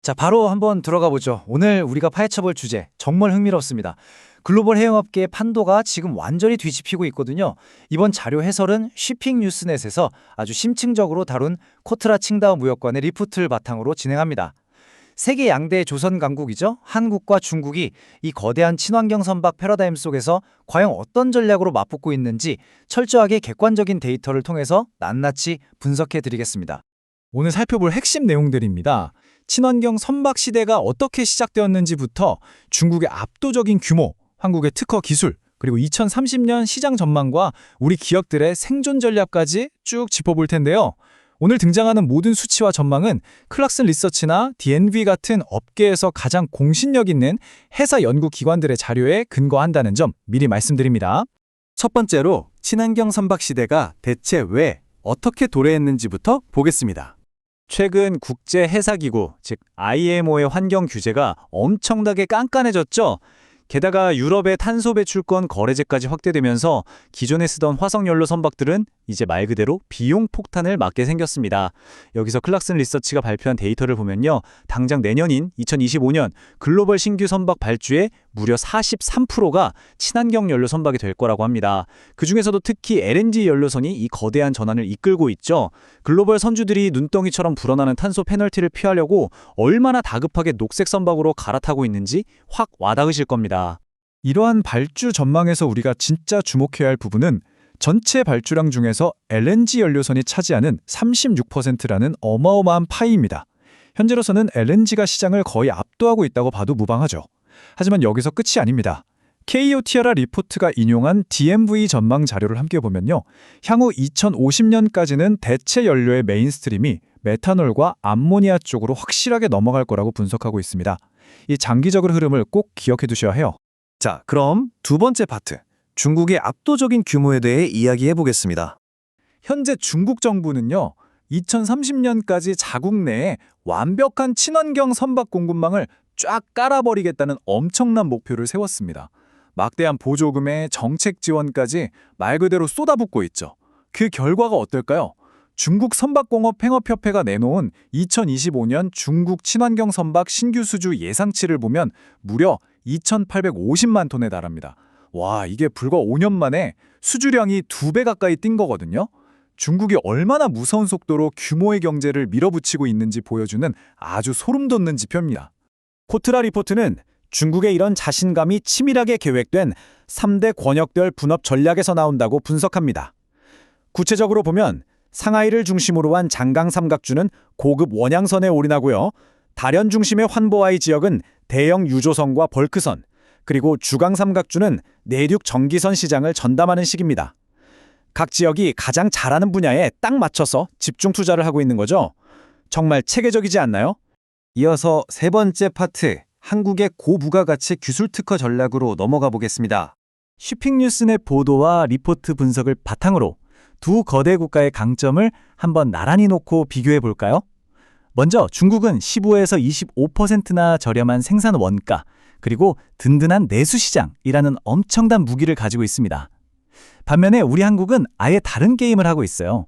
자, 바로 한번 들어가 보죠. 오늘 우리가 파헤쳐볼 주제 정말 흥미롭습니다. 글로벌 해영업계의 판도가 지금 완전히 뒤집히고 있거든요. 이번 자료 해설은 쉬핑 뉴스넷에서 아주 심층적으로 다룬 코트라 칭다오 무역관의 리포트를 바탕으로 진행합니다. 세계 양대 조선 강국이죠. 한국과 중국이 이 거대한 친환경 선박 패러다임 속에서 과연 어떤 전략으로 맞붙고 있는지 철저하게 객관적인 데이터를 통해서 낱낱이 분석해 드리겠습니다. 오늘 살펴볼 핵심 내용들입니다. 친환경 선박 시대가 어떻게 시작되었는지부터 중국의 압도적인 규모, 한국의 특허 기술, 그리고 2030년 시장 전망과 우리 기업들의 생존 전략까지 쭉 짚어볼 텐데요. 오늘 등장하는 모든 수치와 전망은 클락슨 리서치나 D&V 같은 업계에서 가장 공신력 있는 회사 연구기관들의 자료에 근거한다는 점 미리 말씀드립니다. 첫 번째로 친환경 선박 시대가 대체 왜 어떻게 도래했는지부터 보겠습니다. 최근 국제해사기구, 즉 IMO의 환경 규제가 엄청나게 깐깐해졌죠. 게다가 유럽의 탄소 배출권 거래제까지 확대되면서 기존에 쓰던 화석연료 선박들은 이제 말 그대로 비용 폭탄을 맞게 생겼습니다. 여기서 클락슨 리서치가 발표한 데이터를 보면요. 당장 내년인 2025년 글로벌 신규 선박 발주의 무려 43%가 친환경 연료 선박이 될 거라고 합니다. 그중에서도 특히 LNG 연료선이 이 거대한 전환을 이끌고 있죠. 글로벌 선주들이 눈덩이처럼 불어나는 탄소 페널티를 피하려고 얼마나 다급하게 녹색 선박으로 갈아타고 있는지 확 와닿으실 겁니다. 이러한 발주 전망에서 우리가 진짜 주목해야 할 부분은 전체 발주량 중에서 LNG 연료선이 차지하는 36%라는 어마어마한 파이입니다. 현재로서는 LNG가 시장을 거의 압도하고 있다고 봐도 무방하죠. 하지만 여기서 끝이 아닙니다. KOTRA 리포트가 인용한 D&V 전망 자료를 함께 보면요. 향후 2050년까지는 대체 연료의 메인스트림이 메탄올과 암모니아 쪽으로 확실하게 넘어갈 거라고 분석하고 있습니다. 이 장기적인 흐름을 꼭 기억해 두셔야 해요. 자, 그럼 두 번째 파트, 중국의 압도적인 규모에 대해 이야기해 보겠습니다. 현재 중국 정부는요. 2030년까지 자국 내에 완벽한 친환경 선박 공급망을 쫙 깔아버리겠다는 엄청난 목표를 세웠습니다. 막대한 보조금에 정책 지원까지 말 그대로 쏟아붓고 있죠. 그 결과가 어떨까요? 중국 선박공업행업협회가 내놓은 2025년 중국 친환경 선박 신규 수주 예상치를 보면 무려 2,850만 톤에 달합니다. 와, 이게 불과 5년 만에 수주량이 2배 가까이 뛴 거거든요. 중국이 얼마나 무서운 속도로 규모의 경제를 밀어붙이고 있는지 보여주는 아주 소름 돋는 지표입니다. 코트라 리포트는 중국의 이런 자신감이 치밀하게 계획된 3대 권역별 분업 전략에서 나온다고 분석합니다. 구체적으로 보면 상하이를 중심으로 한 장강 삼각주는 고급 원양선에 올인하고요. 다련 중심의 환보아이 지역은 대형 유조선과 벌크선, 그리고 주강 삼각주는 내륙 전기선 시장을 전담하는 식입니다. 각 지역이 가장 잘하는 분야에 딱 맞춰서 집중 투자를 하고 있는 거죠. 정말 체계적이지 않나요? 이어서 세 번째 파트, 한국의 고부가가치 기술 특허 전략으로 넘어가 보겠습니다. 쉬핑뉴스넷 보도와 리포트 분석을 바탕으로 두 거대 국가의 강점을 한번 나란히 놓고 비교해 볼까요? 먼저 중국은 15에서 25%나 저렴한 생산 원가, 그리고 든든한 내수 시장이라는 엄청난 무기를 가지고 있습니다. 반면에 우리 한국은 아예 다른 게임을 하고 있어요.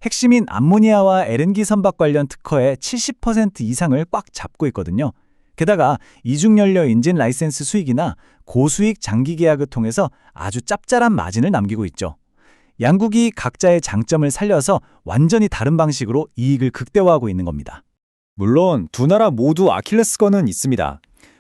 핵심인 암모니아와 LNG 선박 관련 특허의 70% 이상을 꽉 잡고 있거든요. 게다가 이중연료 인진 라이센스 수익이나 고수익 장기 계약을 통해서 아주 짭짤한 마진을 남기고 있죠. 양국이 각자의 장점을 살려서 완전히 다른 방식으로 이익을 극대화하고 있는 겁니다. 물론 두 나라 모두 아킬레스건은 있습니다.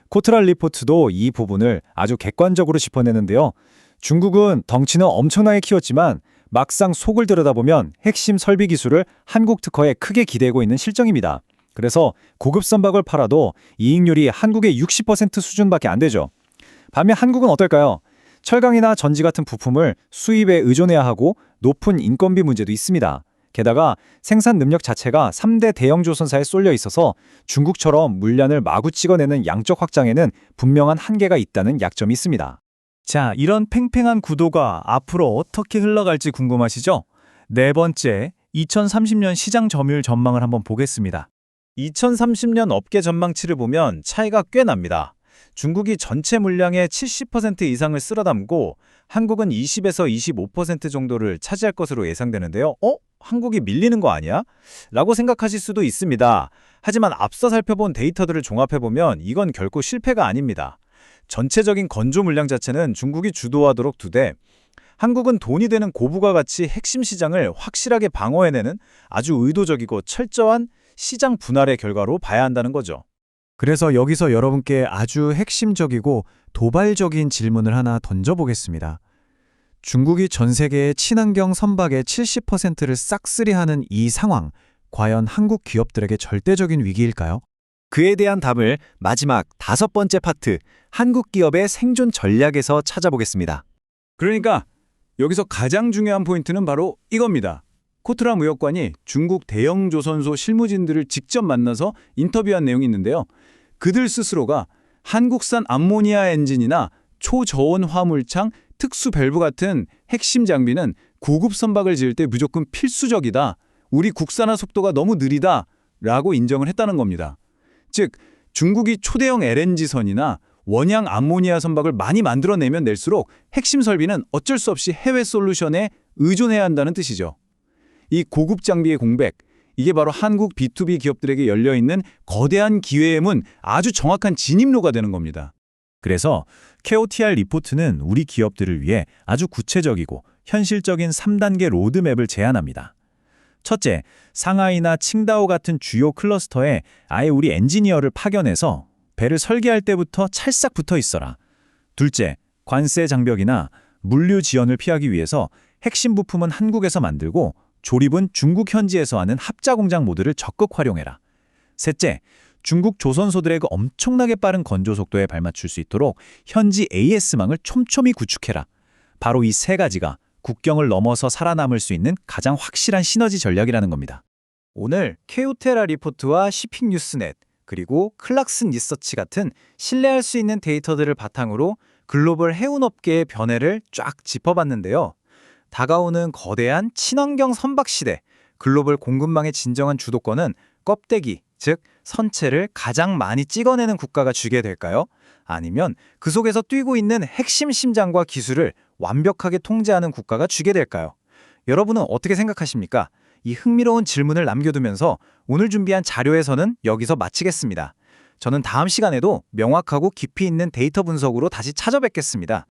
코트라 리포트도 이 부분을 아주 객관적으로 짚어내는데요. 중국은 덩치는 엄청나게 키웠지만 막상 속을 들여다보면 핵심 설비 기술을 한국 특허에 크게 기대고 있는 실정입니다. 그래서 고급 선박을 팔아도 이익률이 한국의 60% 수준밖에 안 되죠. 반면 한국은 어떨까요? 철강이나 전지 같은 부품을 수입에 의존해야 하고 높은 인건비 문제도 있습니다. 게다가 생산 능력 자체가 3대 대형 조선사에 쏠려 있어서 중국처럼 물량을 마구 찍어내는 양적 확장에는 분명한 한계가 있다는 약점이 있습니다. 자, 이런 팽팽한 구도가 앞으로 어떻게 흘러갈지 궁금하시죠? 네 번째, 2030년 시장 점유율 전망을 한번 보겠습니다. 2030년 업계 전망치를 보면 차이가 꽤 납니다. 중국이 전체 물량의 70% 이상을 쓸어담고 한국은 20에서 25% 정도를 차지할 것으로 예상되는데요. 한국이 밀리는 거 아니야? 라고 생각하실 수도 있습니다. 하지만 앞서 살펴본 데이터들을 종합해보면 이건 결코 실패가 아닙니다. 전체적인 건조 물량 자체는 중국이 주도하도록 두되 한국은 돈이 되는 고부가 가치 핵심 시장을 확실하게 방어해내는 아주 의도적이고 철저한 시장 분할의 결과로 봐야 한다는 거죠. 그래서 여기서 여러분께 아주 핵심적이고 도발적인 질문을 하나 던져보겠습니다. 중국이 전 세계의 친환경 선박의 70%를 싹쓸이하는 이 상황, 과연 한국 기업들에게 절대적인 위기일까요? 그에 대한 답을 마지막 5번째 파트, 한국 기업의 생존 전략에서 찾아보겠습니다. 그러니까 여기서 가장 중요한 포인트는 바로 이겁니다. 코트라 무역관이 중국 대형 조선소 실무진들을 직접 만나서 인터뷰한 내용이 있는데요. 그들 스스로가 한국산 암모니아 엔진이나 초저온 화물창, 특수 밸브 같은 핵심 장비는 고급 선박을 지을 때 무조건 필수적이다. 우리 국산화 속도가 너무 느리다. 라고 인정을 했다는 겁니다. 즉, 중국이 초대형 LNG선이나 원양 암모니아 선박을 많이 만들어내면 낼수록 핵심 설비는 어쩔 수 없이 해외 솔루션에 의존해야 한다는 뜻이죠. 이 고급 장비의 공백, 이게 바로 한국 B2B 기업들에게 열려있는 거대한 기회의 문, 아주 정확한 진입로가 되는 겁니다. 그래서 KOTR 리포트는 우리 기업들을 위해 아주 구체적이고 현실적인 3단계 로드맵을 제안합니다. 첫째, 상하이나 칭다오 같은 주요 클러스터에 아예 우리 엔지니어를 파견해서 배를 설계할 때부터 찰싹 붙어 있어라. 둘째, 관세 장벽이나 물류 지연을 피하기 위해서 핵심 부품은 한국에서 만들고 조립은 중국 현지에서 하는 합자 공장 모드를 적극 활용해라. 셋째, 중국 조선소들의 그 엄청나게 빠른 건조 속도에 발맞출 수 있도록 현지 AS망을 촘촘히 구축해라. 바로 이 세 가지가 국경을 넘어서 살아남을 수 있는 가장 확실한 시너지 전략이라는 겁니다. 오늘 케오테라 리포트와 시핑뉴스넷 그리고 클락슨 리서치 같은 신뢰할 수 있는 데이터들을 바탕으로 글로벌 해운업계의 변해를 쫙 짚어봤는데요. 다가오는 거대한 친환경 선박 시대, 글로벌 공급망의 진정한 주도권은 껍데기, 즉 선체를 가장 많이 찍어내는 국가가 쥐게 될까요? 아니면 그 속에서 뛰고 있는 핵심 심장과 기술을 완벽하게 통제하는 국가가 쥐게 될까요? 여러분은 어떻게 생각하십니까? 이 흥미로운 질문을 남겨두면서 오늘 준비한 자료에서는 여기서 마치겠습니다. 저는 다음 시간에도 명확하고 깊이 있는 데이터 분석으로 다시 찾아뵙겠습니다.